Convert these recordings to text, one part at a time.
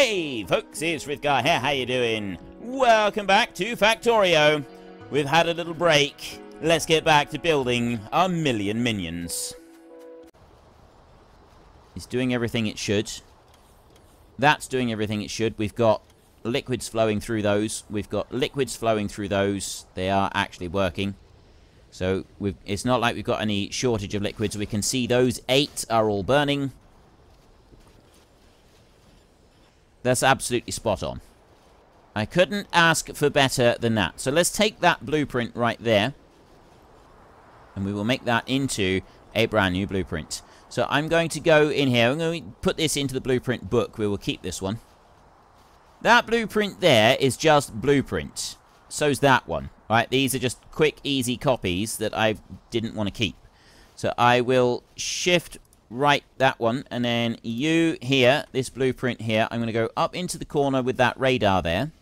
Hey folks, it's Frithgar here, how you doing? Welcome back to Factorio. We've had a little break. Let's get back to building our million minions. It's doing everything it should. That's doing everything it should. We've got liquids flowing through those. We've got liquids flowing through those. They are actually working. So it's not like we've got any shortage of liquids. We can see those 8 are all burning. That's absolutely spot on. I couldn't ask for better than that. So let's take that blueprint right there. And we will make that into a brand new blueprint. So I'm going to go in here. I'm going to put this into the blueprint book. We will keep this one. That blueprint there is just blueprint. So's that one. Right? These are just quick, easy copies that I didn't want to keep. So I will shift right that one, and then you here, this blueprint here, I'm going to go up into the corner with that radar there.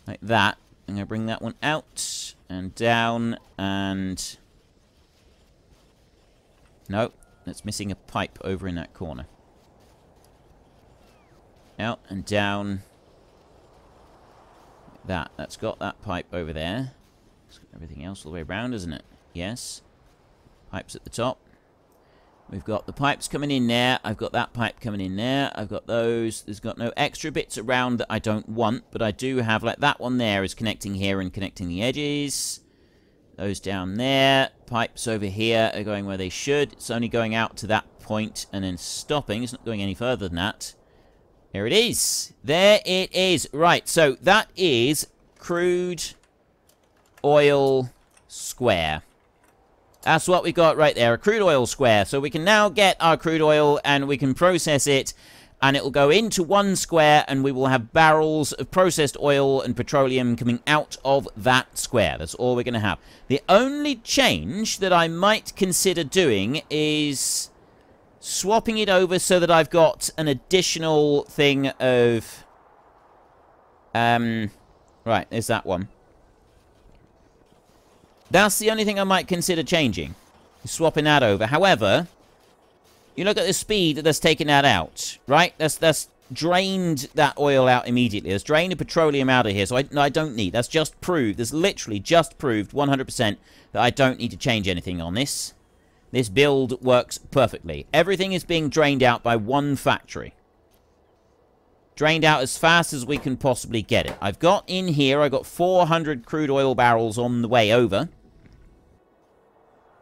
Like that. I'm going to bring that one out, and down, and... No, that's missing a pipe over in that corner. Out and down. Like that. That's got that pipe over there. It's got everything else all the way around, isn't it? Yes. Pipes at the top. We've got the pipes coming in there. I've got that pipe coming in there. I've got those. There's got no extra bits around that I don't want, but I do have, like that one there is connecting here and connecting the edges. Those down there. Pipes over here are going where they should. It's only going out to that point and then stopping. It's not going any further than that. There it is. There it is. Right, so that is crude oil square. That's what we got right there, a crude oil square. So we can now get our crude oil and we can process it, and it will go into one square, and we will have barrels of processed oil and petroleum coming out of that square. That's all we're going to have. The only change that I might consider doing is swapping it over so that I've got an additional thing of... Right, there's that one. That's the only thing I might consider changing. Swapping that over. However, you look at the speed that's taken that out, right? That's drained that oil out immediately. That's drained the petroleum out of here, so I don't need. That's just proved. That's literally just proved 100% that I don't need to change anything on this. This build works perfectly. Everything is being drained out by one factory. Drained out as fast as we can possibly get it. I've got in here, I've got 400 crude oil barrels on the way over.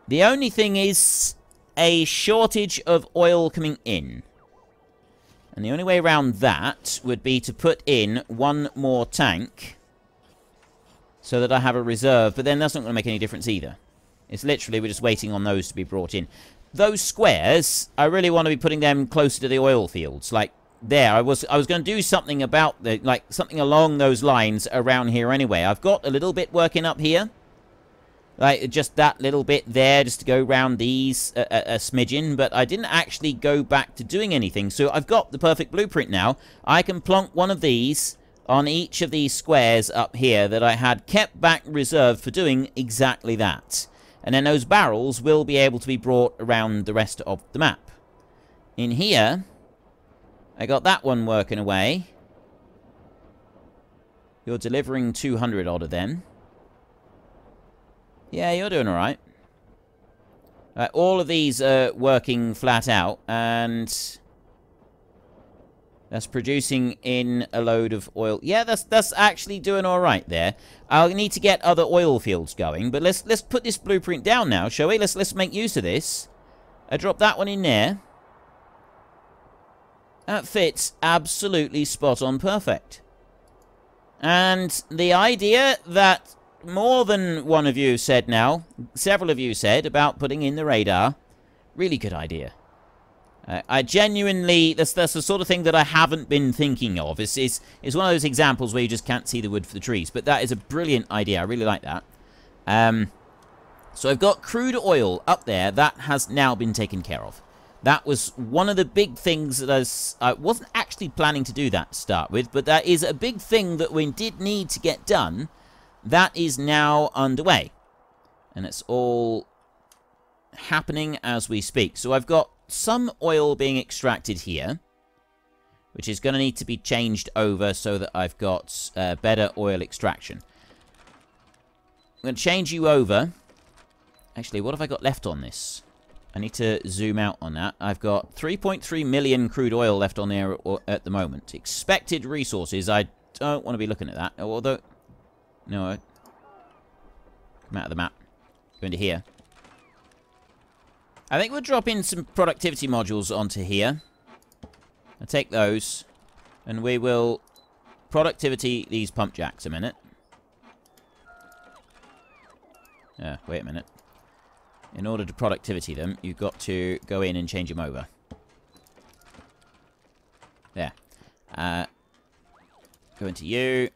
The only thing is a shortage of oil coming in. And the only way around that would be to put in one more tank so that I have a reserve. But then that's not going to make any difference either. It's literally, we're just waiting on those to be brought in. Those squares, I really want to be putting them closer to the oil fields. Like there, I was going to do something about the, like something along those lines around here anyway. I've got a little bit working up here. Like, just that little bit there, just to go around these a smidgen. But I didn't actually go back to doing anything. So I've got the perfect blueprint now. I can plonk one of these on each of these squares up here that I had kept back reserved for doing exactly that. And then those barrels will be able to be brought around the rest of the map. In here, I got that one working away. You're delivering 200 odd of them. Yeah, you're doing alright. All of these are working flat out, and that's producing in a load of oil. Yeah, that's actually doing alright there. I'll need to get other oil fields going, but let's put this blueprint down now, shall we? Let's make use of this. I drop that one in there. That fits absolutely spot on perfect. And the idea that more than one of you said now, several of you said about putting in the radar, really good idea. I genuinely, that's the sort of thing that I haven't been thinking of. It's one of those examples where you just can't see the wood for the trees, but that is a brilliant idea. I really like that. So I've got crude oil up there. That has now been taken care of. That was one of the big things that I wasn't actually planning to do that to start with, but that is a big thing that we did need to get done. That is now underway. And it's all happening as we speak. So I've got some oil being extracted here. which is going to need to be changed over so that I've got better oil extraction. I'm going to change you over. Actually, what have I got left on this? I need to zoom out on that. I've got 3.3 million crude oil left on there at the moment. Expected resources. I don't want to be looking at that. Although, no. Come out of the map. Go into here. I think we'll drop in some productivity modules onto here. I'll take those. And we will productivity these pump jacks a minute. Wait a minute. In order to productivity them, you've got to go in and change them over. There. Go into you.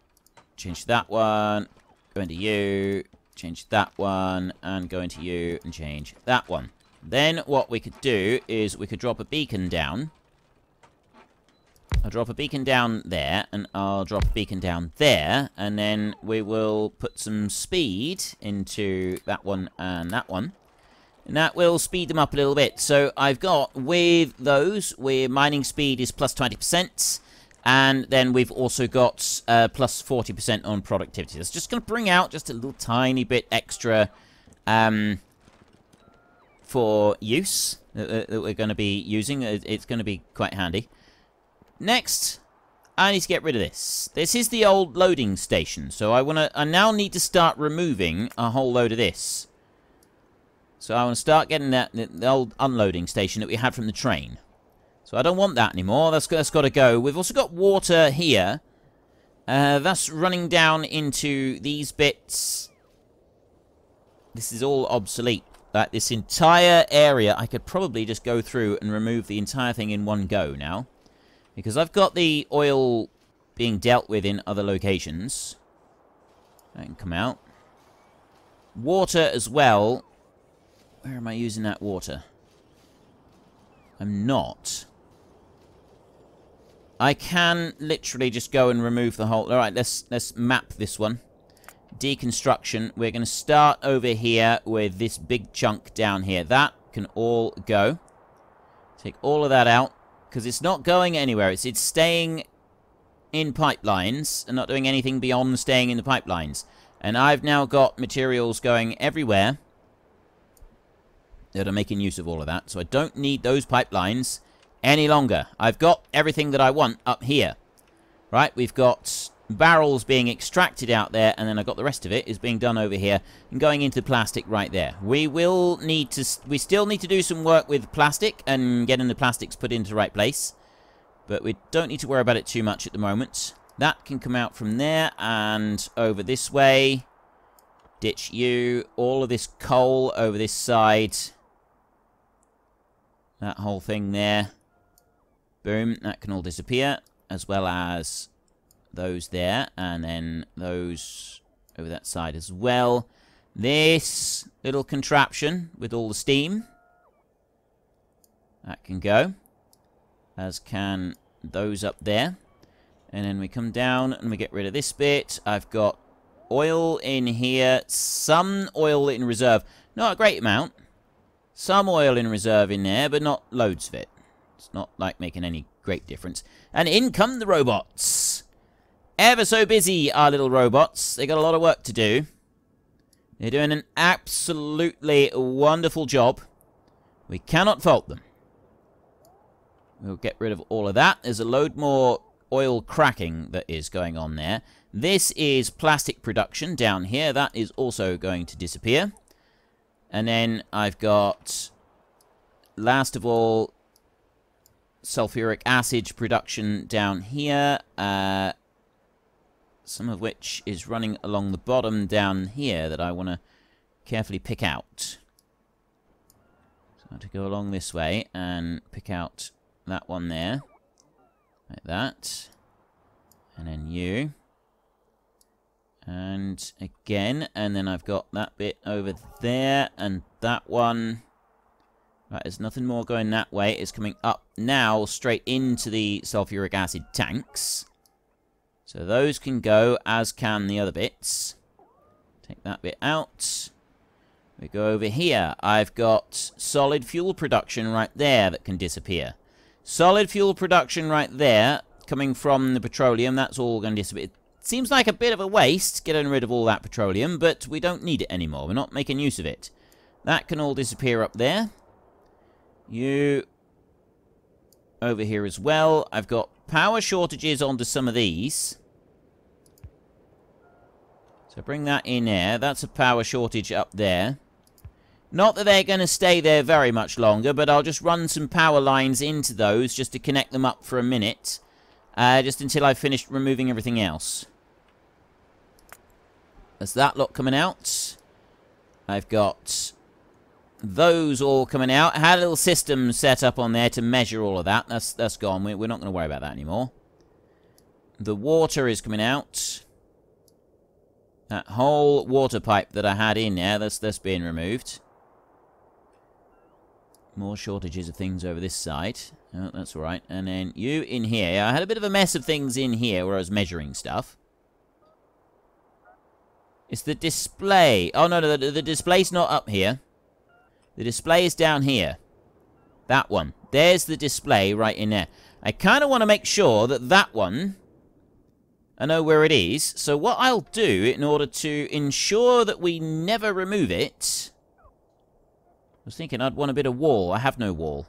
Change that one. Go into you. Change that one. And go into you and change that one. Then what we could do is we could drop a beacon down. I'll drop a beacon down there, and I'll drop a beacon down there, and then we will put some speed into that one and that one. And that will speed them up a little bit. So I've got, with those, where mining speed is plus 20%, and then we've also got plus 40% on productivity. That's just going to bring out just a little tiny bit extra for use that we're going to be using. It's going to be quite handy. Next, I need to get rid of this. This is the old loading station, so I now need to start removing a whole load of this. So I want to start getting the old unloading station that we had from the train. So I don't want that anymore. That's got to go. We've also got water here. That's running down into these bits. This is all obsolete. This entire area, I could probably just go through and remove the entire thing in one go now. Because I've got the oil being dealt with in other locations. That can come out. Water as well. Where am I using that water? I'm not. I can literally just go and remove the whole... Alright, let's map this one. Deconstruction. We're going to start over here with this big chunk down here. That can all go. Take all of that out. Because it's not going anywhere. It's staying in pipelines and not doing anything beyond staying in the pipelines. And I've now got materials going everywhere that are making use of all of that. So I don't need those pipelines any longer. I've got everything that I want up here. Right? We've got barrels being extracted out there, and then I've got the rest of it is being done over here and going into plastic right there. We still need to do some work with plastic and getting the plastics put into the right place, but we don't need to worry about it too much at the moment. That can come out from there and over this way. Ditch you. All of this coal over this side. That whole thing there. Boom. That can all disappear, as well as those there, and then those over that side as well. This little contraption with all the steam, that can go, as can those up there. And then we come down and we get rid of this bit. I've got oil in here, some oil in reserve, not a great amount. Some oil in reserve in there, but not loads of it. It's not like making any great difference. And in come the robots. Ever so busy, our little robots. They got a lot of work to do. They're doing an absolutely wonderful job. We cannot fault them. We'll get rid of all of that. There's a load more oil cracking that is going on there. This is plastic production down here. That is also going to disappear. And then I've got, last of all, sulfuric acid production down here. Some of which is running along the bottom down here that I want to carefully pick out. So I have to go along this way and pick out that one there. Like that. And then you. And again. And then I've got that bit over there. And that one. Right, there's nothing more going that way. It's coming up now straight into the sulfuric acid tanks. So those can go, as can the other bits. Take that bit out. We go over here. I've got solid fuel production right there that can disappear. Solid fuel production right there, coming from the petroleum. That's all going to disappear. It seems like a bit of a waste, getting rid of all that petroleum, but we don't need it anymore. We're not making use of it. That can all disappear up there. You over here as well. I've got power shortages onto some of these. So bring that in there. That's a power shortage up there. Not that they're going to stay there very much longer, but I'll just run some power lines into those just to connect them up for a minute. Just until I've finished removing everything else. There's that lot coming out. I've got those all coming out. I had a little system set up on there to measure all of that. That's gone. We're not going to worry about that anymore. The water is coming out. That whole water pipe that I had in there, that's being removed. More shortages of things over this side. Oh, that's all right. And then you in here. I had a bit of a mess of things in here where I was measuring stuff. It's the display. Oh, no, the display's not up here. The display is down here. That one. There's the display right in there. I kind of want to make sure that that one, I know where it is. So what I'll do in order to ensure that we never remove it, I was thinking I'd want a bit of wall. I have no wall.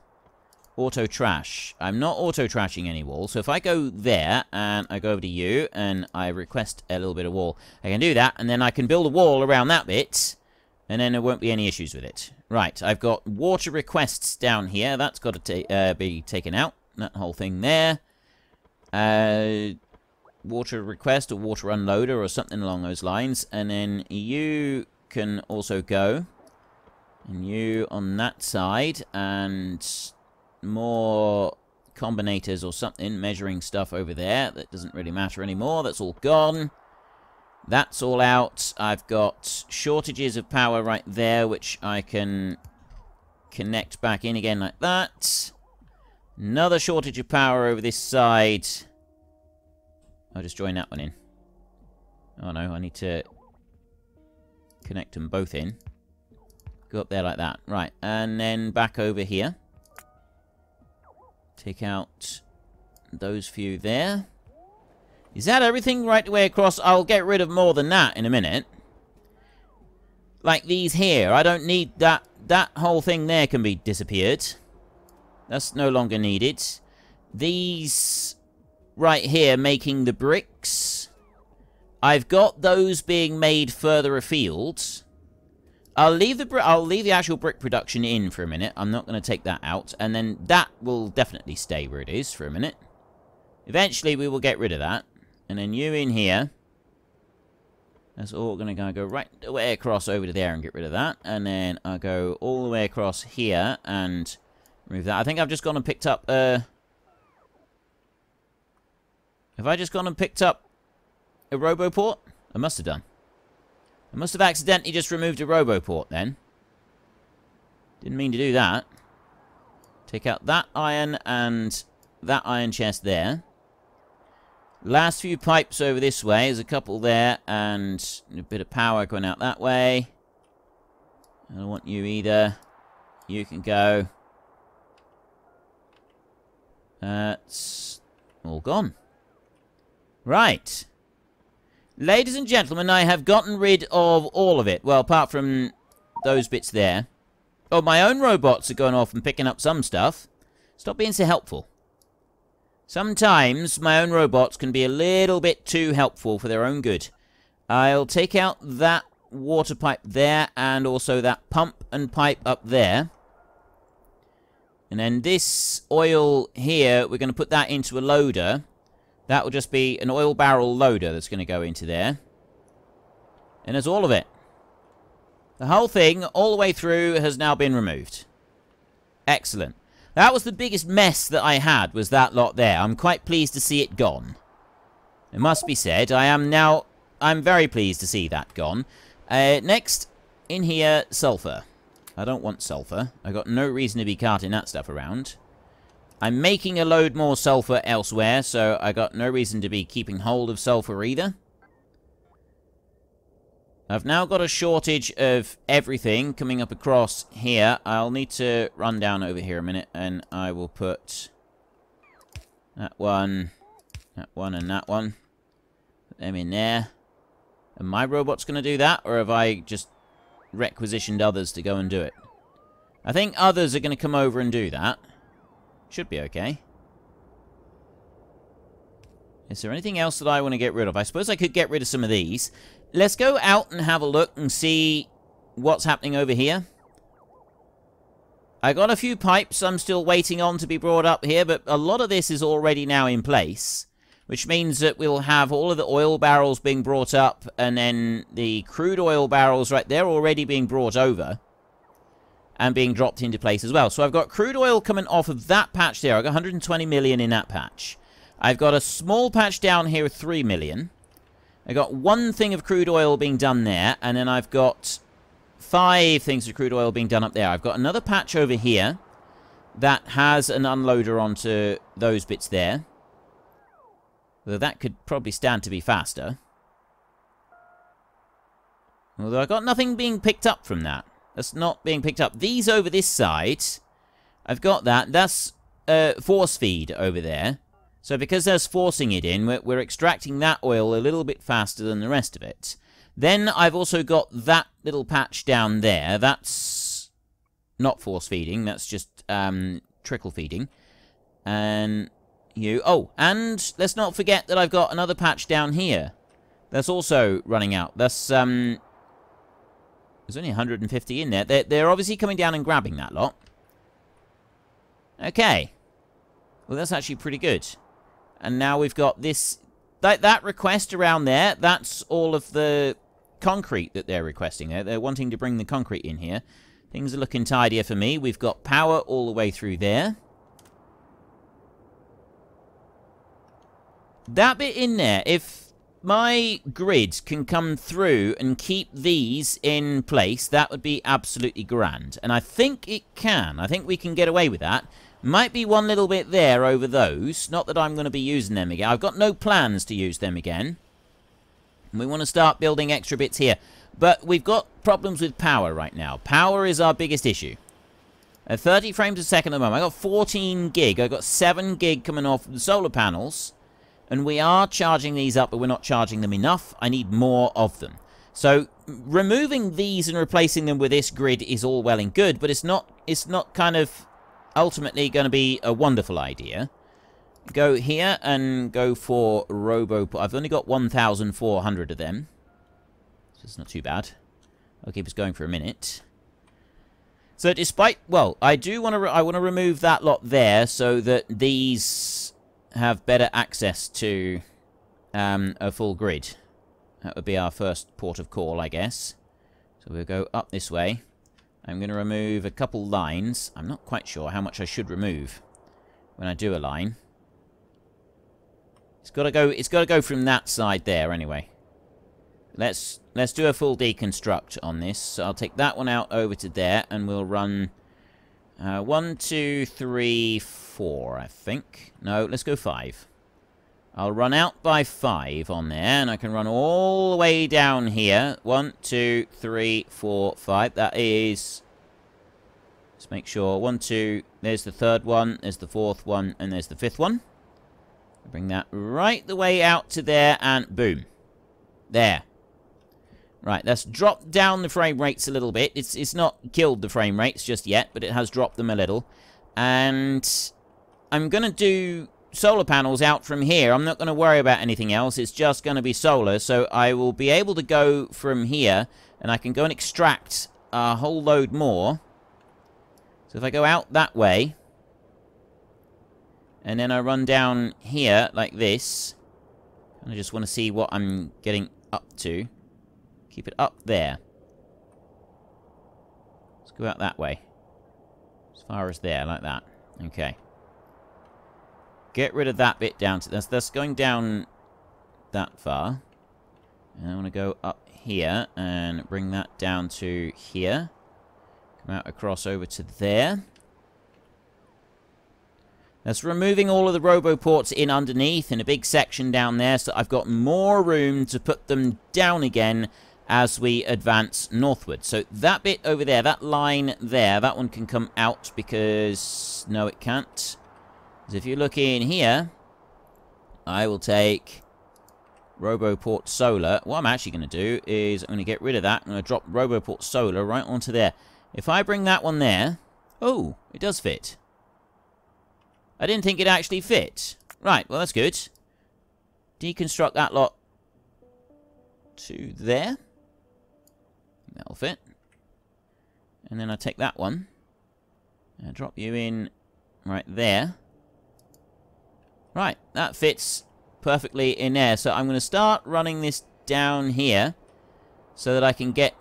Auto trash. I'm not auto trashing any wall. So if I go there and I go over to you and I request a little bit of wall, I can do that. And then I can build a wall around that bit. And then there won't be any issues with it. Right. I've got water requests down here. That's got to be taken out. That whole thing there. Water request or water unloader or something along those lines. And then you can also go. And you on that side, and more combinators or something, measuring stuff over there. That doesn't really matter anymore. That's all gone. That's all out. I've got shortages of power right there, which I can connect back in again like that. Another shortage of power over this side. I'll just join that one in. Oh no, I need to connect them both in. Go up there like that. Right, and then back over here. Take out those few there. Is that everything right the way across? I'll get rid of more than that in a minute. Like these here. I don't need that. That whole thing there can be disappeared. That's no longer needed. These right here making the bricks. I've got those being made further afield. I'll leave the actual brick production in for a minute. I'm not going to take that out. And then that will definitely stay where it is for a minute. Eventually, we will get rid of that. And then you in here. That's all going to go right the way across over to there and get rid of that. And then I'll go all the way across here and remove that. I think I've just gone and picked up... Have I just gone and picked up a Roboport? I must have done. I must have accidentally just removed a Roboport then. Didn't mean to do that. Take out that iron and that iron chest there. Last few pipes over this way. There's a couple there and a bit of power going out that way. I don't want you either. You can go. That's all gone. Right. Ladies and gentlemen, I have gotten rid of all of it. Well, apart from those bits there. Oh, my own robots are going off and picking up some stuff. Stop being so helpful. Sometimes my own robots can be a little bit too helpful for their own good. I'll take out that water pipe there and also that pump and pipe up there. And then this oil here, we're going to put that into a loader. That will just be an oil barrel loader that's going to go into there. And there's all of it. The whole thing, all the way through, has now been removed. Excellent. That was the biggest mess that I had, was that lot there. I'm quite pleased to see it gone. It must be said, I'm very pleased to see that gone. Next, in here, sulfur. I don't want sulfur. I got no reason to be carting that stuff around. I'm making a load more sulfur elsewhere, so I got no reason to be keeping hold of sulfur either. I've now got a shortage of everything coming up across here. I'll need to run down over here a minute, and I will put That one, and that one. Put them in there. And my robot's going to do that, or have I just requisitioned others to go and do it? I think others are going to come over and do that. Should be okay. Is there anything else that I want to get rid of? I suppose I could get rid of some of these. Let's go out and have a look and see what's happening over here. I got a few pipes I'm still waiting on to be brought up here, but a lot of this is already now in place, which means that we'll have all of the oil barrels being brought up, and then the crude oil barrels right there already being brought over and being dropped into place as well. So I've got crude oil coming off of that patch there. I've got 120 million in that patch. I've got a small patch down here of 3 million. I've got one thing of crude oil being done there, and then I've got 5 things of crude oil being done up there. I've got another patch over here that has an unloader onto those bits there. Though that could probably stand to be faster. Although I got nothing being picked up from that. That's not being picked up. These over this side, I've got that. That's force feed over there. So because there's forcing it in, we're extracting that oil a little bit faster than the rest of it. Then I've also got that little patch down there. That's not force feeding. That's just trickle feeding. And oh, and let's not forget that I've got another patch down here. That's also running out. That's there's only 150 in there. They're obviously coming down and grabbing that lot. Okay. Well, that's actually pretty good. And now we've got this... That request around there, that's all of the concrete that they're requesting. They're wanting to bring the concrete in here. Things are looking tidier for me. We've got power all the way through there. That bit in there, if my grid can come through and keep these in place, that would be absolutely grand. And I think it can. I think we can get away with that. Might be one little bit there over those. Not that I'm going to be using them again. I've got no plans to use them again. We want to start building extra bits here. But we've got problems with power right now. Power is our biggest issue. At 30 frames a second at the moment. I got 14 gig. I got 7 gig coming off the solar panels. And we are charging these up, but we're not charging them enough. I need more of them. So removing these and replacing them with this grid is all well and good, but it's not kind of ultimately going to be a wonderful idea. Go here and go for Robo... I've only got 1,400 of them. So it's not too bad. I'll keep us going for a minute. So despite... Well, I want to remove that lot there so that these have better access to a full grid. That would be our first port of call, I guess. So we'll go up this way. I'm going to remove a couple lines. I'm not quite sure how much I should remove when I do a line. It's got to go from that side there anyway. Let's do a full deconstruct on this. So I'll take that one out over to there and we'll run 1, 2, 3, 4, I think. No, let's go 5. I'll run out by 5 on there, and I can run all the way down here. 1, 2, 3, 4, 5. That is... Let's make sure. 1, 2... There's the third one, there's the fourth one, and there's the fifth one. Bring that right the way out to there, and boom. There. Right, that's dropped down the frame rates a little bit. It's not killed the frame rates just yet, but it has dropped them a little. And I'm going to do solar panels out from here. I'm not going to worry about anything else. It's just going to be solar. So I will be able to go from here, and I can go and extract a whole load more. So if I go out that way, and then I run down here like this, and I just want to see what I'm getting up to. Keep it up there. Let's go out that way. As far as there, like that. Okay. Get rid of that bit down to... That's going down that far. And I want to go up here and bring that down to here. Come out across over to there. That's removing all of the roboports in underneath in a big section down there, so I've got more room to put them down again as we advance northward. So that bit over there, that line there, that one can come out because... No, it can't. Because if you look in here, I will take Roboport Solar. What I'm actually going to do is I'm going to get rid of that. I'm going to drop Roboport Solar right onto there. If I bring that one there... Oh, it does fit. I didn't think it actually fit. Right, well, that's good. Deconstruct that lot to there. That'll fit. And then I take that one. And I drop you in right there. Right, that fits perfectly in there. So I'm going to start running this down here so that I can get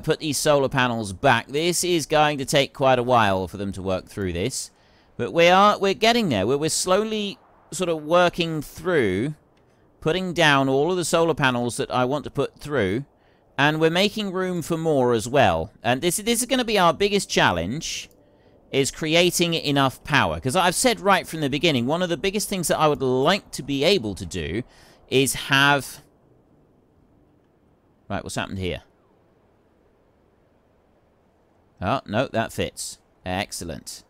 put these solar panels back. This is going to take quite a while for them to work through this, but we're getting there. We're slowly sort of working through putting down all of the solar panels that I want to put through, and we're making room for more as well. And this is going to be our biggest challenge, is creating enough power. Because I've said right from the beginning, one of the biggest things that I would like to be able to do is have... Right, what's happened here? Oh, no, that fits. Excellent.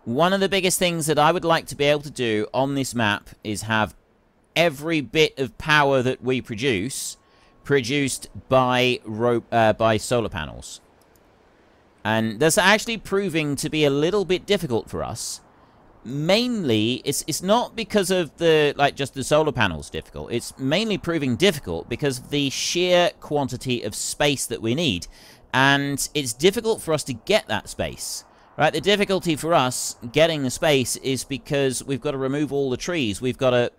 One of the biggest things that I would like to be able to do on this map is have every bit of power that we produce produced by solar panels. And that's actually proving to be a little bit difficult for us. Mainly, it's not because of just the solar panels difficult. It's mainly proving difficult because of the sheer quantity of space that we need. And it's difficult for us to get that space. Right? The difficulty for us getting the space is because we've got to remove all the trees. We've got to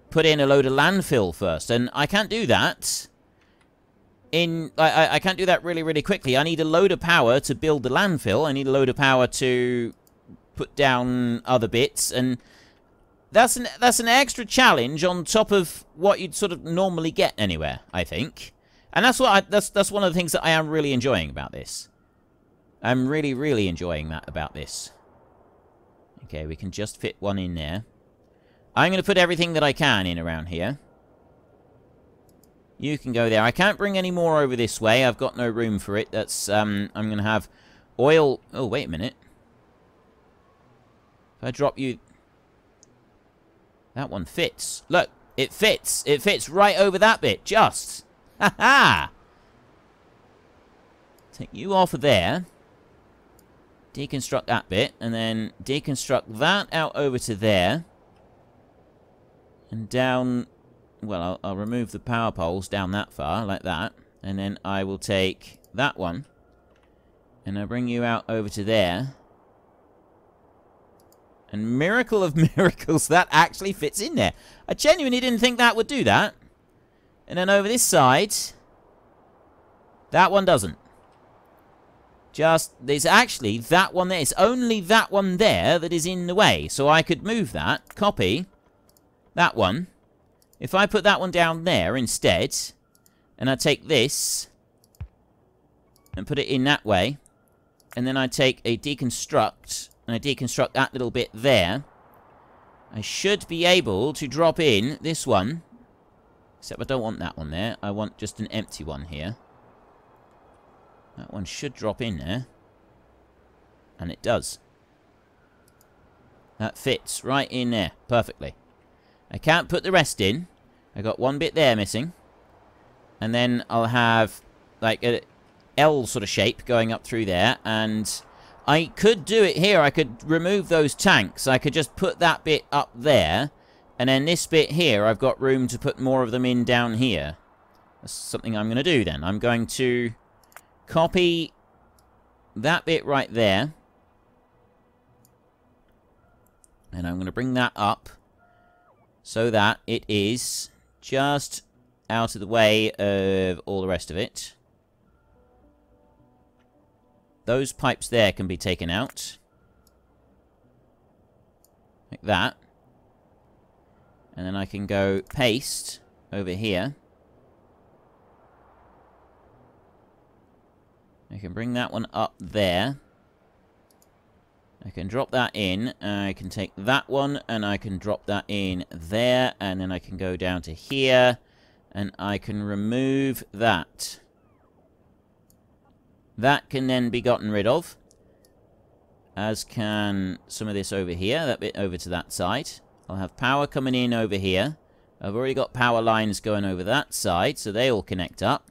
put in a load of landfill first. And I can't do that. I can't do that really, really quickly. I need a load of power to build the landfill. I need a load of power to put down other bits, and that's an extra challenge on top of what you'd sort of normally get anywhere, I think. And that's one of the things that I am really enjoying about this. I'm really, really enjoying that about this. Okay, we can just fit one in there. I'm going to put everything that I can in around here. You can go there. I can't bring any more over this way. I've got no room for it. That's, I'm going to have oil... Oh, wait a minute. If I drop you... That one fits. Look, it fits. It fits right over that bit. Just. Ha-ha! Take you off of there. Deconstruct that bit. And then deconstruct that out over to there. And down... Well, I'll remove the power poles down that far, like that. And then I will take that one. And I'll bring you out over to there. And miracle of miracles, that actually fits in there. I genuinely didn't think that would do that. And then over this side, that one doesn't. There's actually that one there. It's only that one there that is in the way. So I could move that, copy that one. If I put that one down there instead, and I take this and put it in that way, and then I take a deconstruct, and I deconstruct that little bit there, I should be able to drop in this one, except I don't want that one there. I want just an empty one here. That one should drop in there, and it does. That fits right in there perfectly. I can't put the rest in. I got one bit there missing. And then I'll have like a L sort of shape going up through there. And I could do it here. I could remove those tanks. I could just put that bit up there. And then this bit here, I've got room to put more of them in down here. That's something I'm going to do then. I'm going to copy that bit right there. And I'm going to bring that up so that it is just out of the way of all the rest of it. Those pipes there can be taken out. Like that. And then I can go paste over here. I can bring that one up there. I can drop that in, I can take that one, and I can drop that in there, and then I can go down to here, and I can remove that. That can then be gotten rid of, as can some of this over here, that bit over to that side. I'll have power coming in over here. I've already got power lines going over that side, so they all connect up.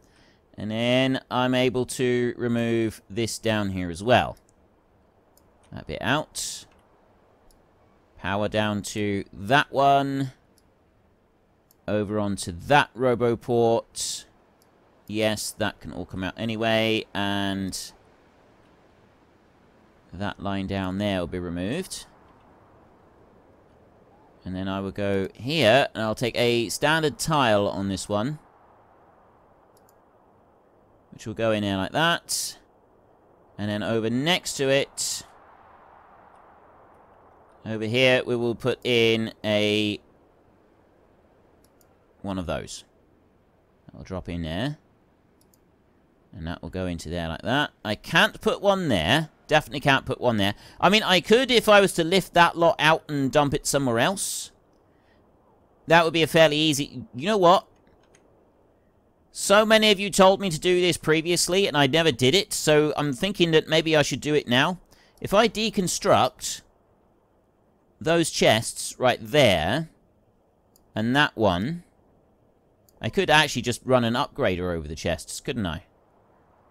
And then I'm able to remove this down here as well. That bit out. Power down to that one. Over onto that RoboPort. Yes, that can all come out anyway. And that line down there will be removed. And then I will go here, and I'll take a standard tile on this one. Which will go in there like that. And then over next to it, over here, we will put in one of those. That will drop in there. And that will go into there like that. I can't put one there. Definitely can't put one there. I mean, I could if I was to lift that lot out and dump it somewhere else. That would be a fairly easy... You know what? So many of you told me to do this previously, and I never did it, so I'm thinking that maybe I should do it now. If I deconstruct those chests right there, and that one, I could actually just run an upgrader over the chests, couldn't I?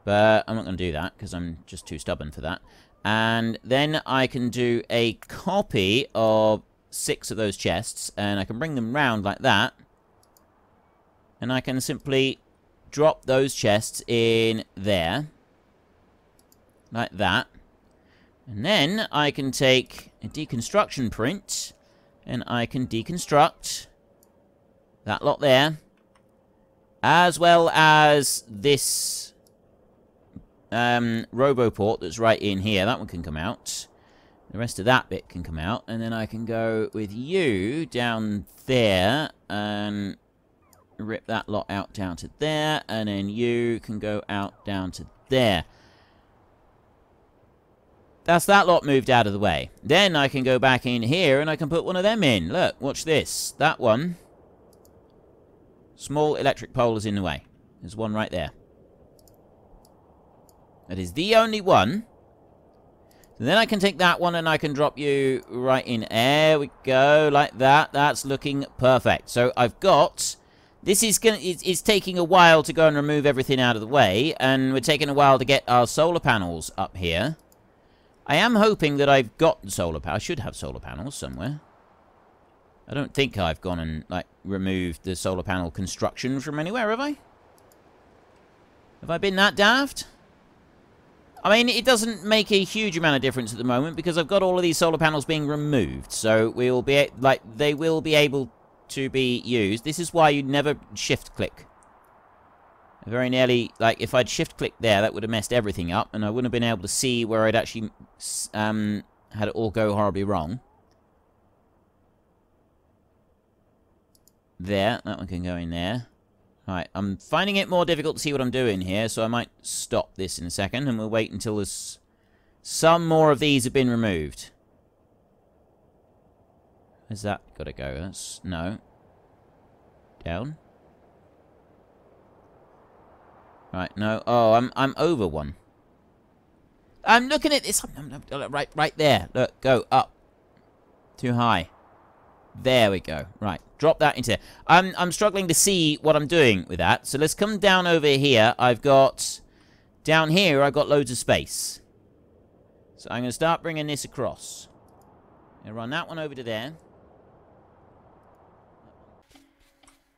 But I'm not going to do that, because I'm just too stubborn for that. And then I can do a copy of 6 of those chests, and I can bring them round like that. And I can simply drop those chests in there. Like that. And then I can take a deconstruction print, and I can deconstruct that lot there. As well as this RoboPort that's right in here. That one can come out. The rest of that bit can come out. And then I can go with you down there and rip that lot out down to there. And then you can go out down to there. That's that lot moved out of the way. Then I can go back in here and I can put one of them in. Look, watch this. That one. Small electric pole is in the way. There's one right there. That is the only one. And then I can take that one and I can drop you right in. There we go, like that. That's looking perfect. So I've got... This is it's taking a while to go and remove everything out of the way. And we're taking a while to get our solar panels up here. I am hoping that I've got solar panels. I should have solar panels somewhere. I don't think I've gone and, like, removed the solar panel construction from anywhere, have I? Have I been that daft? I mean, it doesn't make a huge amount of difference at the moment because I've got all of these solar panels being removed. So we'll be, like, they will be able to be used. This is why you never shift-click. Very nearly, like, if I'd shift-click there, that would have messed everything up, and I wouldn't have been able to see where I'd actually had it all go horribly wrong. There, that one can go in there. Alright, I'm finding it more difficult to see what I'm doing here, so I might stop this in a second, and we'll wait until there's some more of these have been removed. Where's that got to go? That's... no. Down. Right, no. Oh, I'm over one. I'm looking at this. Right there. Look, go up. Too high. There we go. Right, drop that into there. I'm struggling to see what I'm doing with that. So let's come down over here. I've got... down here, I've got loads of space. So I'm going to start bringing this across. I'm going to run that one over to there.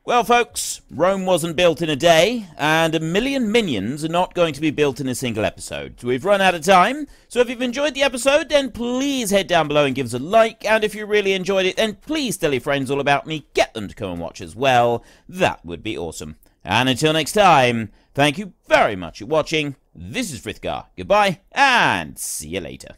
Well, folks, Rome wasn't built in a day, and 1 million minions are not going to be built in a single episode. We've run out of time, so if you've enjoyed the episode, then please head down below and give us a like, and if you really enjoyed it, then please tell your friends all about me, get them to come and watch as well. That would be awesome. And until next time, thank you very much for watching. This is Frithgar. Goodbye, and see you later.